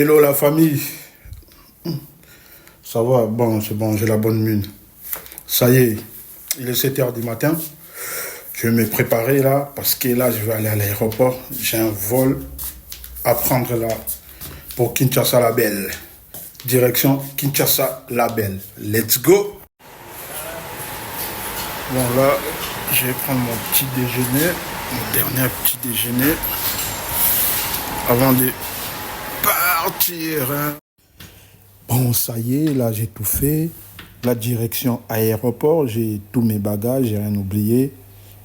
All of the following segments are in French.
Hello la famille, ça va? Bon, c'est bon, j'ai la bonne mine. Ça y est, il est 7 h du matin. Je vais me préparer là, parce que là, je vais aller à l'aéroport. J'ai un vol à prendre là, pour Kinshasa la Belle. Direction Kinshasa la Belle. Let's go! Bon là, je vais prendre mon petit déjeuner, mon dernier petit déjeuner, avant de partir. Hein. Bon, ça y est, là j'ai tout fait. La direction aéroport, j'ai tous mes bagages, j'ai rien oublié.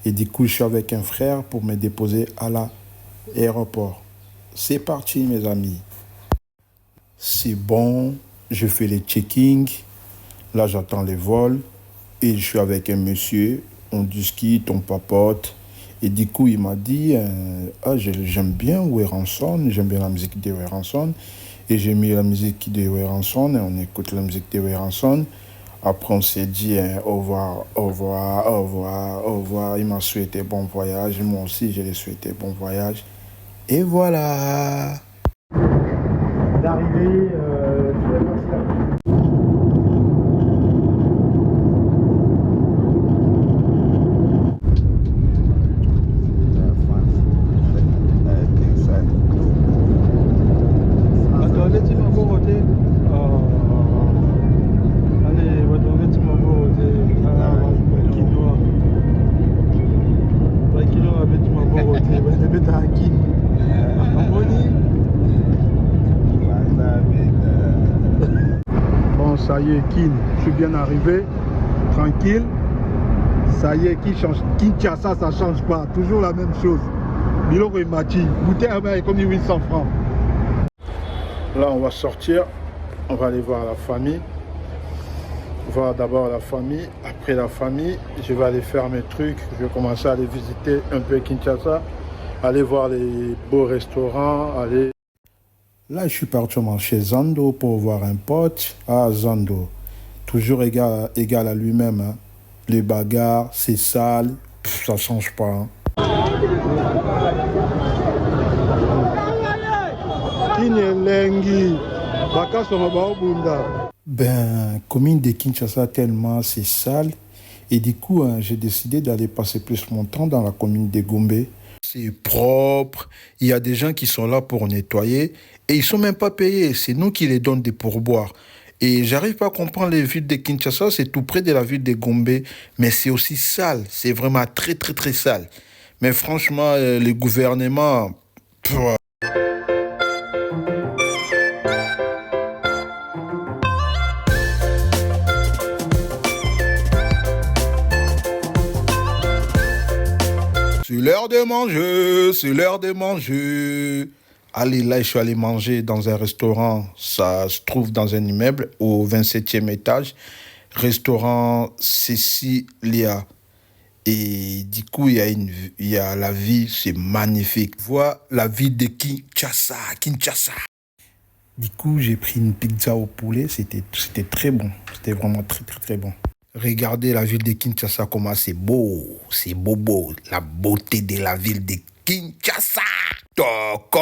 Et du coup, je suis avec un frère pour me déposer à l'aéroport. C'est parti, mes amis. C'est bon, je fais les checkings. Là, j'attends les vols. Et je suis avec un monsieur, on discute, on papote. Et du coup, il m'a dit, j'aime bien Weranson, j'aime bien la musique de Weranson. Et j'ai mis la musique de Weranson et on écoute la musique de Weranson. Après, on s'est dit au revoir, au revoir, au revoir, au revoir. Il m'a souhaité bon voyage. Moi aussi, je lui ai souhaité bon voyage. Et voilà. D'arriver, bon, ça y est, Kin, je suis bien arrivé, tranquille. Ça y est, Kinshasa, ça change pas, toujours la même chose. Biloko et Mati, bouteille à main, comme 800 francs. Là, on va sortir, on va aller voir la famille. Voir d'abord la famille, après la famille, je vais aller faire mes trucs, je vais commencer à aller visiter un peu Kinshasa, aller voir les beaux restaurants, aller... Là, je suis parti chez Zando pour voir un pote. Ah, Zando, toujours égal à lui-même. Hein. Les bagarres, c'est sale, ça change pas. Hein. Ben, commune de Kinshasa tellement c'est sale. Et du coup, hein, j'ai décidé d'aller passer plus mon temps dans la commune de Gombe. C'est propre, il y a des gens qui sont là pour nettoyer et ils ne sont même pas payés. C'est nous qui les donnons des pourboires. Et j'arrive pas à comprendre les villes de Kinshasa, c'est tout près de la ville de Gombe, mais c'est aussi sale, c'est vraiment très très très sale. Mais franchement, le gouvernement... C'est l'heure de manger, c'est l'heure de manger. Allez, là, je suis allé manger dans un restaurant. Ça se trouve dans un immeuble au 27e étage. Restaurant Cecilia. Et du coup, il y a la vie, c'est magnifique. Vois la ville de Kinshasa. Du coup, j'ai pris une pizza au poulet. C'était très bon. C'était vraiment très, très, très bon. Regardez la ville de Kinshasa, comment c'est beau. C'est beau, beau. La beauté de la ville de Kinshasa. Tokos.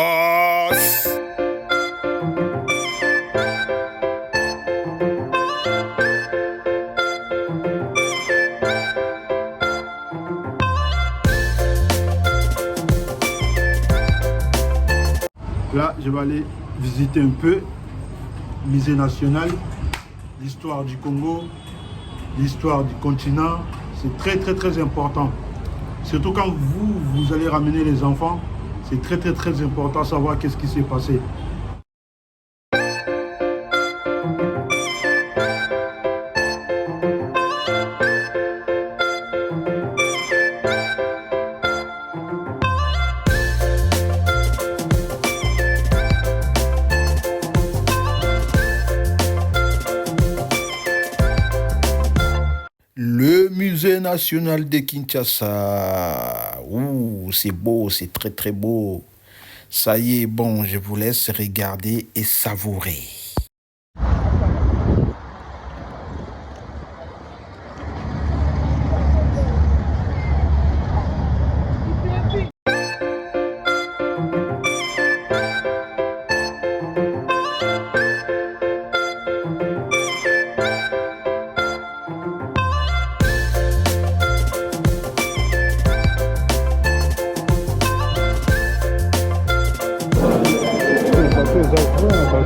Là, je vais aller visiter un peu le musée national, l'histoire du Congo, l'histoire du continent. C'est très, très, très important. Surtout quand vous allez ramener les enfants, c'est très, très, très important de savoir qu'est-ce qui s'est passé. Le musée national de Kinshasa. Ouh, c'est beau, c'est très très beau. Ça y est, bon, je vous laisse regarder et savourer.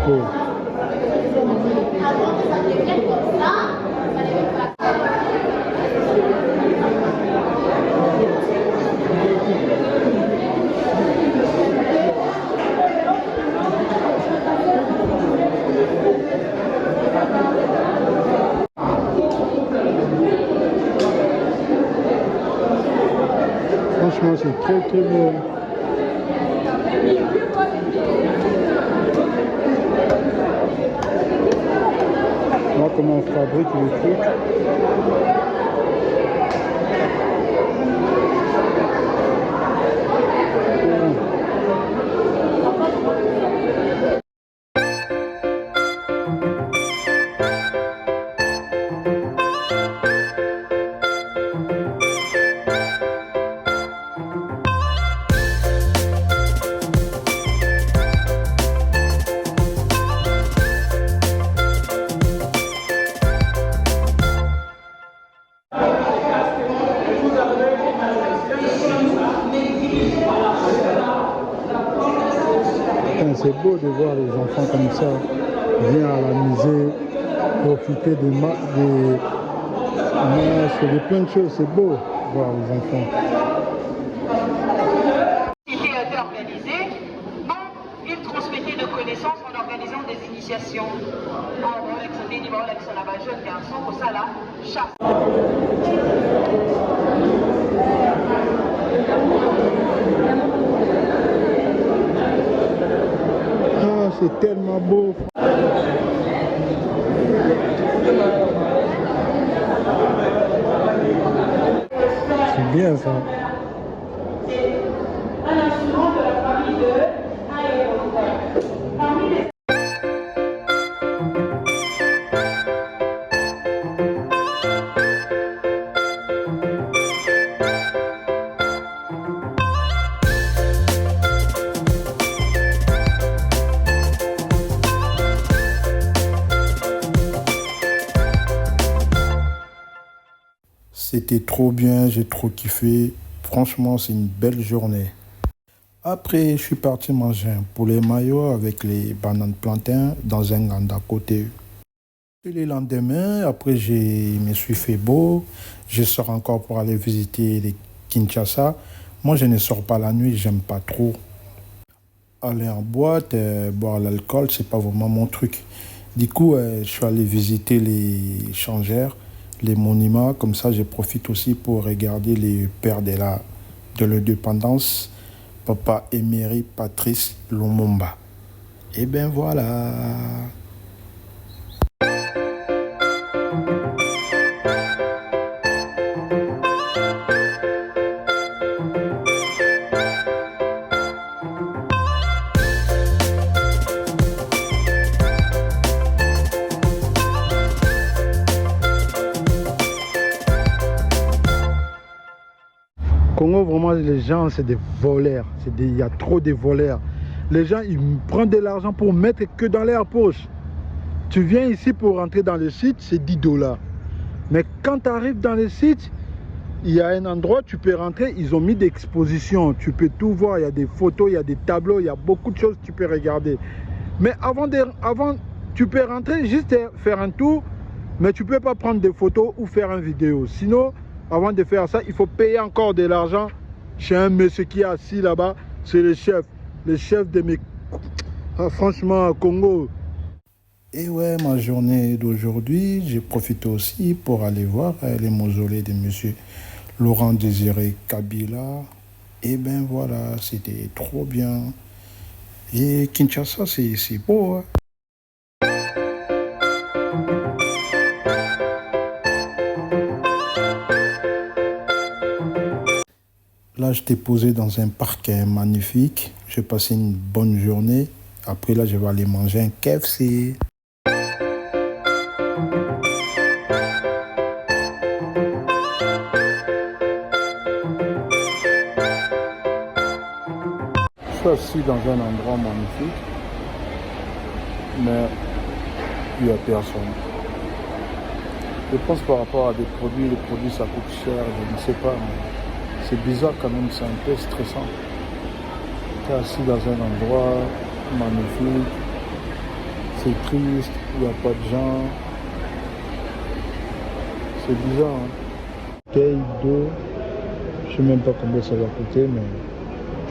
beau. Franchement, c'est très très beau. Voilà comment on fabrique le truc. C'est beau de voir les enfants comme ça, venir à la musée, profiter de plein de choses. C'est beau de voir les enfants. Qui a été organisée, dont ils transmettaient de connaissances en organisant des initiations. En Alexandre, il va un jeune garçon pour ça là, chasse. C'est tellement beau. C'est bien ça. Un instrument de la famille de aérophone. Parmi les C'était trop bien, j'ai trop kiffé. Franchement, c'est une belle journée. Après, je suis parti manger un poulet mayo avec les bananes plantains dans un gang d'à côté. Et le lendemain, après, je me suis fait beau. Je sors encore pour aller visiter les Kinshasa. Moi, je ne sors pas la nuit, j'aime pas trop. Aller en boîte, boire l'alcool, c'est pas vraiment mon truc. Du coup, je suis allé visiter les changères, les monuments. Comme ça, je profite aussi pour regarder les pères de l'indépendance, Papa Emery Patrice Lumumba. Et ben voilà. Congo, vraiment, les gens, c'est des voleurs. Il y a trop de voleurs. Les gens, ils prennent de l'argent pour mettre que dans leur poche. Tu viens ici pour rentrer dans le site, c'est 10 $. Mais quand tu arrives dans le site, il y a un endroit, tu peux rentrer, ils ont mis des expositions. Tu peux tout voir, il y a des photos, il y a des tableaux, il y a beaucoup de choses que tu peux regarder. Mais avant, tu peux rentrer, juste faire un tour, mais tu ne peux pas prendre des photos ou faire une vidéo. Sinon, avant de faire ça, il faut payer encore de l'argent chez un monsieur qui est assis là-bas. C'est le chef de mes... Ah, franchement, Congo. Et ouais, ma journée d'aujourd'hui, j'ai profité aussi pour aller voir les mausolées de monsieur Laurent Désiré Kabila. Et ben voilà, c'était trop bien. Et Kinshasa, c'est beau, hein? Là, je t'ai posé dans un parc magnifique. J'ai passé une bonne journée. Après, là, je vais aller manger un KFC. Je suis assis dans un endroit magnifique, mais il n'y a personne. Je pense par rapport à des produits, les produits ça coûte cher, je ne sais pas. C'est bizarre quand même, c'est un peu stressant. Tu es assis dans un endroit magnifique, C'est triste, il n'y a pas de gens. C'est bizarre. Hein. Bouteille d'eau, je ne sais même pas combien ça va coûter, mais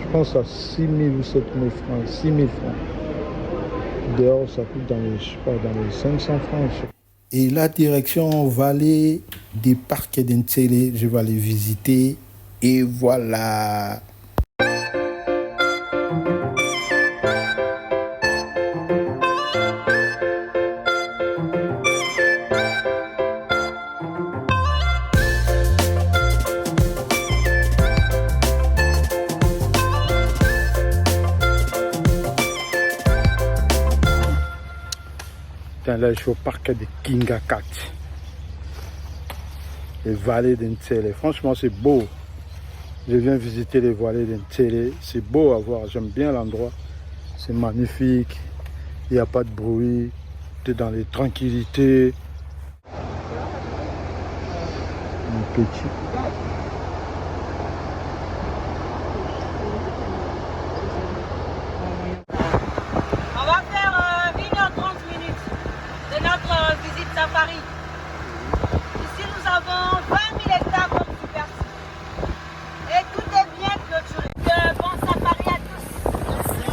je pense à 6 000 ou 7 000 francs. 6 000 francs. Dehors, ça coûte dans les, je sais pas, dans les 500 francs. Et la direction vallée des parcs d'Entélé, je vais aller visiter. Et voilà. Là, je suis au parc de Kingakat, les vallées d'Entélé. Franchement, c'est beau. Je viens visiter les vallées d'Entélé. C'est beau à voir. J'aime bien l'endroit. C'est magnifique. Il n'y a pas de bruit. Tu es dans les tranquillités. Un petit. On va faire 1h30 minutes de notre visite safari. Ici, nous avons 20 000 hectares comme superficie. Et tout est bien clôturé. Bon safari à tous.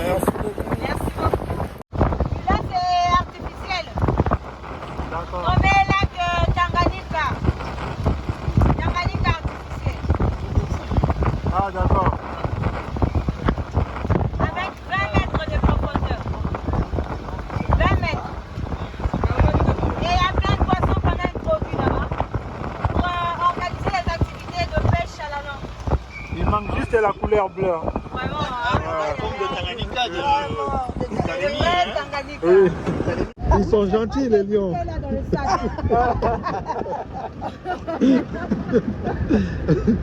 Merci beaucoup. Merci beaucoup. Là, c'est artificiel. D'accord. On met lac Tanganyika. Tanganyika artificiel. Ah, d'accord. Avec 20 mètres de profondeur. 20 mètres. Et il y a plein de poissons qu'on a introduits là-bas pour organiser les activités de pêche à la langue. Il manque juste la couleur bleue. Vraiment, hein? Comme de Tanganyika, Le vrai Tanganyika. Oui. Ils sont gentils, les lions. Là dans le sac.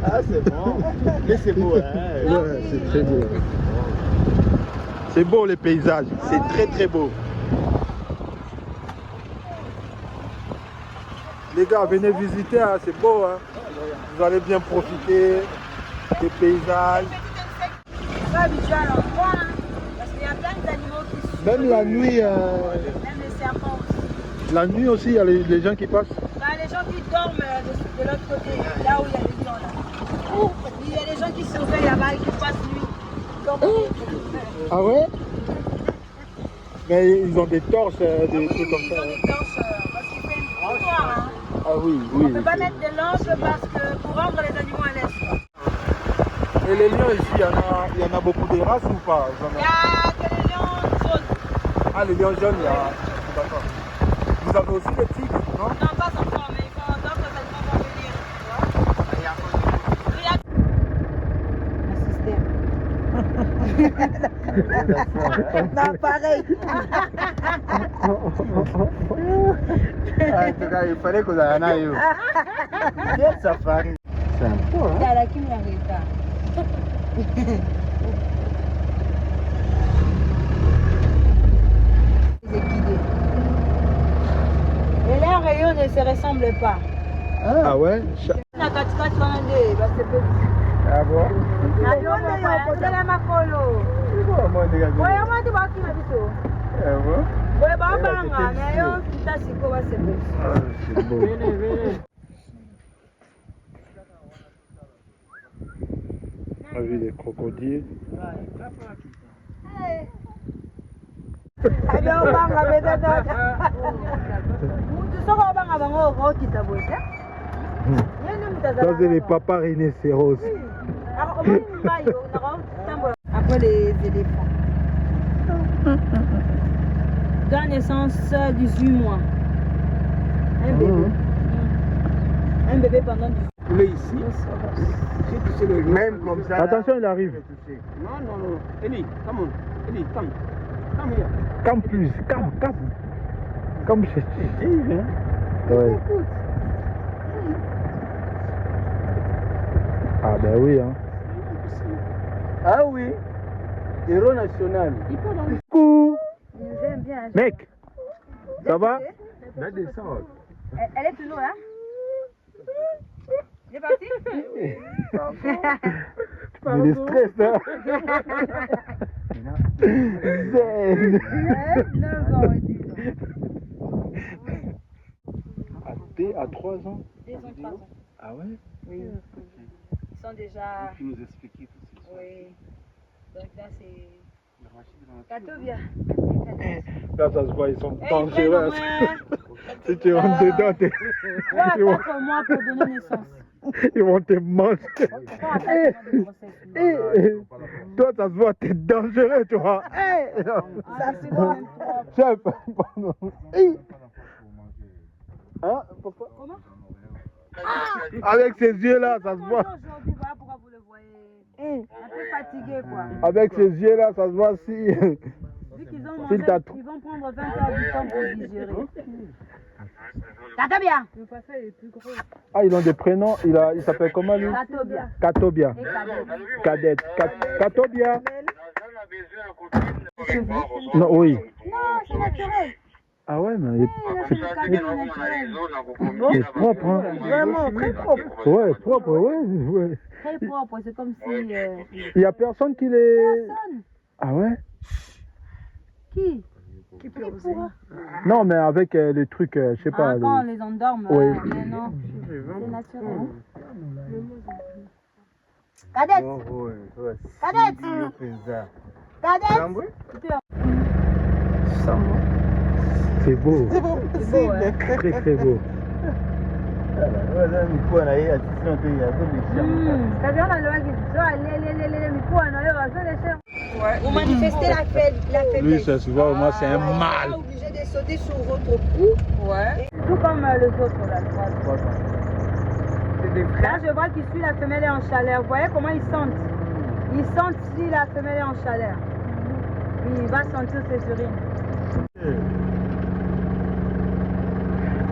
Ah, c'est bon. Mais c'est beau, hein. Ouais, c'est très beau. C'est beau les paysages. C'est très très beau. Les gars, venez visiter, hein, c'est beau. Hein. Vous allez bien profiter des paysages. C'est pas habitué à l'endroit, hein, parce qu'il y a plein d'animaux qui sont. Même la nuit, Même les serpents aussi. la nuit aussi, il y a les gens qui passent. Bah, les gens qui dorment de l'autre côté, là où il y a les lions là. Il y a des gens qui surveillent là-bas et qui passent nuit. Ils dorment. Ah ouais? Mais ils ont des torches, des trucs comme Ils ça. ont des torches parce qu'il fait une noir. Hein. Ah oui, On oui. ne peut pas mettre des lampes parce que pour rendre les animaux à l'aise. Et les lions ici, il y en a beaucoup des races ou pas? Il y a que les lions jaunes. Ah, les lions jaunes, il y a. D'accord. Vous avez aussi des tigres, non? Non, pas encore, mais d'autres animaux vont venir. Il y a non, pareil. En tout cas, il fallait que vous en ayez. Quel safari. C'est un peu, hein. Il y a la qui me l'arrête. Et les rayons ne se ressemblent pas. Ah ouais? Na katikati wana nde basepeli. Ah bon? Na yonde yo kotela makolo. Oya mati bakima biso. Ah bon? Boye babanga na yo kita siko basepeli. Ah, c'est beau. On a vu des crocodiles. Ado banga beta. Mutu soko banga bango ko kita boye. Ça, c'est les papas rhinocéros. Après les éléphants. Dans naissance 18 mois. Un bébé. Un bébé pendant 18 mois. Vous voulez ici? J'ai touché le même comme ça. Attention, il arrive. Non, non, non. Eli, come on. Eli, come. Come here. Comme plus, comme c'est. Ouais. Ah ben oui, hein. Ah oui. Héros national. Coucou. J'aime bien. Mec, ça va? La descente. Elle est toujours là? Elle est partie? Il est stress, hein. Zen. 9 ans, 10 ans. bébé à 3 ans. Ils ont 3 ans. Ah ouais? Oui. Ils sont déjà... Tu nous expliquais tout ça. Oui. Donc là, c'est... Katobia. Là, ça se voit, ils sont Et dangereux. Si tu rentres dedans, Là, 4 mois pour donner naissance. ils vont te manger. Toi, ça se voit, t'es dangereux, tu vois. Chef, pardon. Hein? Pourquoi? Comment? Avec ses yeux-là, ça se voit. Aujourd'hui, voilà pourquoi vous le voyez. Un peu fatigué, quoi. Avec ses yeux-là, ça se voit si... Vu qu'ils ont mangé, ils vont prendre 20 heures du temps pour digérer. Katobia. Le poisson est plus gros. Ah, ils ont des prénoms. Il s'appelle comment lui? Katobia. Katobia. Et Cadette. Katobia. Non, oui. Non, c'est naturel. Ah ouais, mais c'est propre, hein? Vraiment, très propre. Ouais, propre, ouais. Très propre, c'est comme si... Il n'y a personne qui les... Personne. Ah ouais? Qui pourra? Non, mais avec le truc, je sais pas. Quand on les endorme, Oui. mais non, c'est naturel. Cadette. Cadette. Cadette. C'est beau. C'est beau, hein? Très, très beau. Vous manifestez la faiblesse. Lui, ça se voit, moi, c'est un Vous mâle. êtes obligé de sauter sur votre cou. Ouais. Tout comme les autres, là, 3 ans. Là, je vois qu'ici, la femelle est en chaleur. Vous voyez comment ils sentent? Ils sentent si la femelle est en chaleur. Il va sentir ses urines.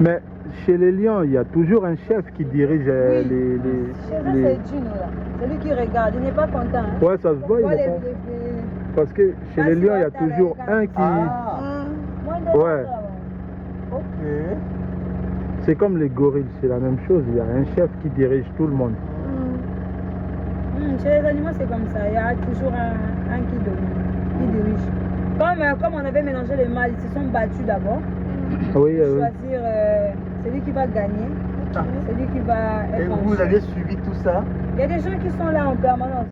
Mais chez les lions, il y a toujours un chef qui dirige Oui. les... Chez eux, c'est Gino, là. C'est lui qui regarde. Il n'est pas content. Hein. Ouais, ça se voit, il est pas... Parce que chez les lions, il y a toujours un qui... Ouais. Ok. C'est comme les gorilles, c'est la même chose. Il y a un chef qui dirige tout le monde. Chez les animaux, c'est comme ça. Il y a toujours un qui domine, qui dirige. Comme on avait mélangé les mâles, ils se sont battus d'abord. Oui, Choisir celui qui va gagner, celui qui va être. Et vous avez suivi tout ça? Il y a des gens qui sont là en permanence.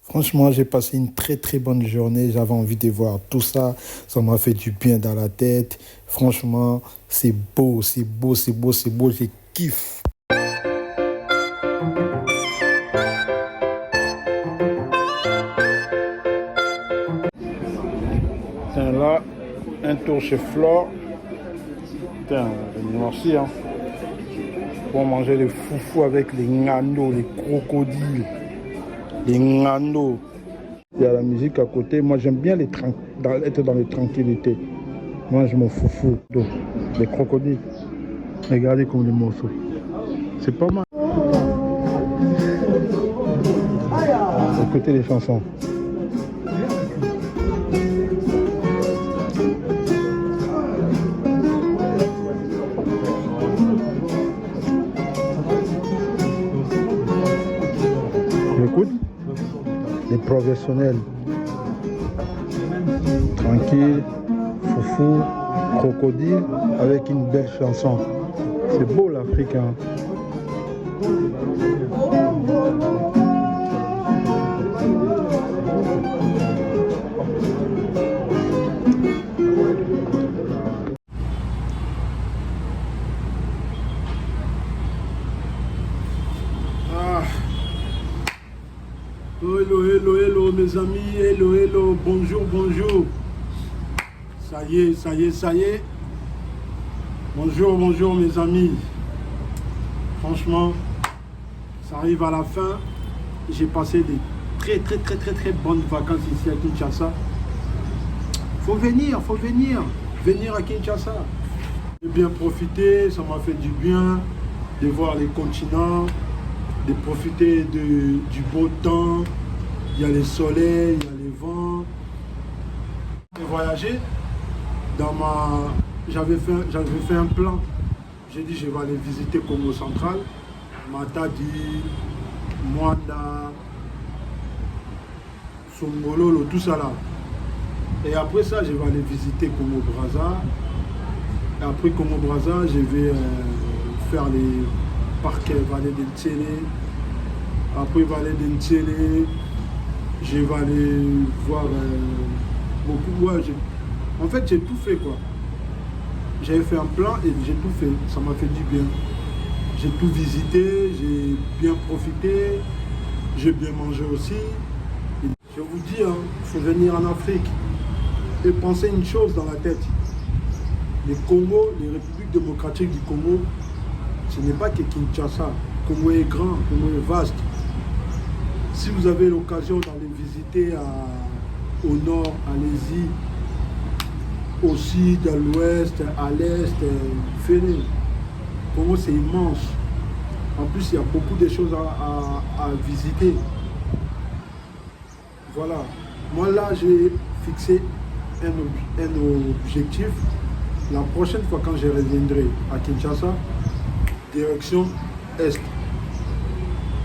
Franchement, j'ai passé une très très bonne journée. J'avais envie de voir tout ça. Ça m'a fait du bien dans la tête. Franchement, c'est beau, c'est beau, c'est beau, c'est beau. J'ai kiffé. Tiens, là, un tour chez Flore. Tiens, merci, hein. Pour manger les foufous avec les ngano, les crocodiles. Les ngano. Il y a la musique à côté. Moi, j'aime bien être dans les tranquillités. Moi, je m'en fous. Donc, les crocodiles. Regardez comme les morceaux. C'est pas mal. Écoutez les chansons. Écoute. Les professionnels, tranquille, foufou, crocodile, avec une belle chanson. C'est beau l'Afrique, hein. Hello mes amis, hello, bonjour. Ça y est. Bonjour mes amis. Franchement, ça arrive à la fin. J'ai passé des très bonnes vacances ici à Kinshasa. Faut venir à Kinshasa. J'ai bien profité, ça m'a fait du bien de voir les continents, de profiter du beau temps. Il y a le soleil, il y a les vents. voyager, j'avais fait un plan. J'ai dit je vais aller visiter Congo central, Matadi, Mwanda, Songololo, tout ça là. Et après ça, je vais aller visiter Congo Brazza. Et après Congo Brazza, je vais faire les parcs Vallée d'Entiélé. Après Vallée d'Entiélé, je vais aller voir beaucoup. Ouais, en fait, j'ai tout fait quoi. J'avais fait un plan et j'ai tout fait. Ça m'a fait du bien. J'ai tout visité, j'ai bien profité, j'ai bien mangé aussi. Et je vous dis, il faut venir en Afrique et penser une chose dans la tête. Les Congo, les républiques démocratiques du Congo, ce n'est pas que Kinshasa. Le Congo est grand, le Congo est vaste. Si vous avez l'occasion d'aller visiter au nord, allez-y. Au sud, à l'ouest, à l'est, faites-le. Le Congo c'est immense. En plus, il y a beaucoup de choses à visiter. Voilà. Moi là, j'ai fixé un objectif. La prochaine fois quand je reviendrai à Kinshasa, direction Est.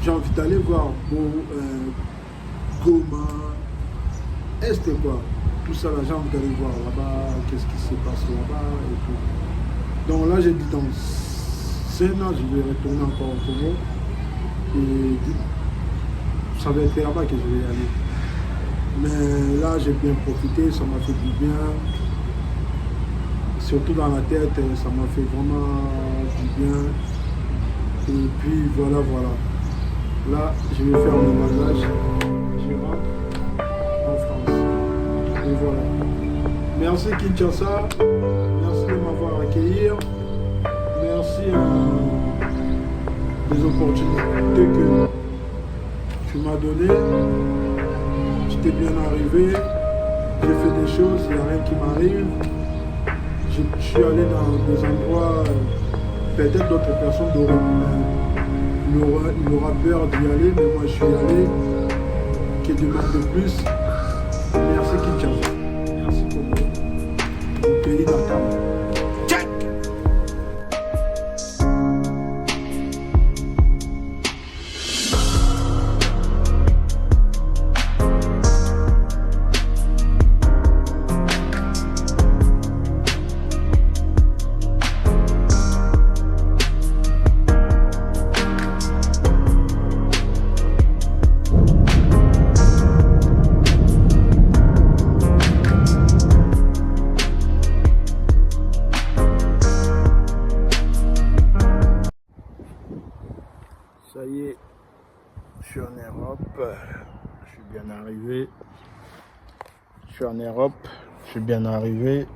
J'ai envie d'aller voir Goma, Est quoi. Tout ça, là, j'ai envie d'aller voir là-bas, qu'est-ce qui se passe là-bas et tout. Donc là, j'ai dit dans 5 ans, je vais retourner encore au Congo. Et ça va être là-bas que je vais aller. Mais là, j'ai bien profité, ça m'a fait du bien. Surtout dans la tête, ça m'a fait vraiment du bien. Et puis voilà. Là, je vais faire mon bagage. Je rentre en France. Et voilà. Merci Kinshasa. Merci de m'avoir accueilli. Merci des opportunités que tu m'as données. J'étais bien arrivé. J'ai fait des choses, il n'y a rien qui m'arrive. Je suis allé dans des endroits, peut-être d'autres personnes il aura peur d'y aller, mais moi je suis allé. Qu'il demande de plus. Merci Kinshasa. Merci Congo. Mon pays natal. Check. Ça y est, je suis en Europe, je suis bien arrivé. Je suis en Europe, je suis bien arrivé.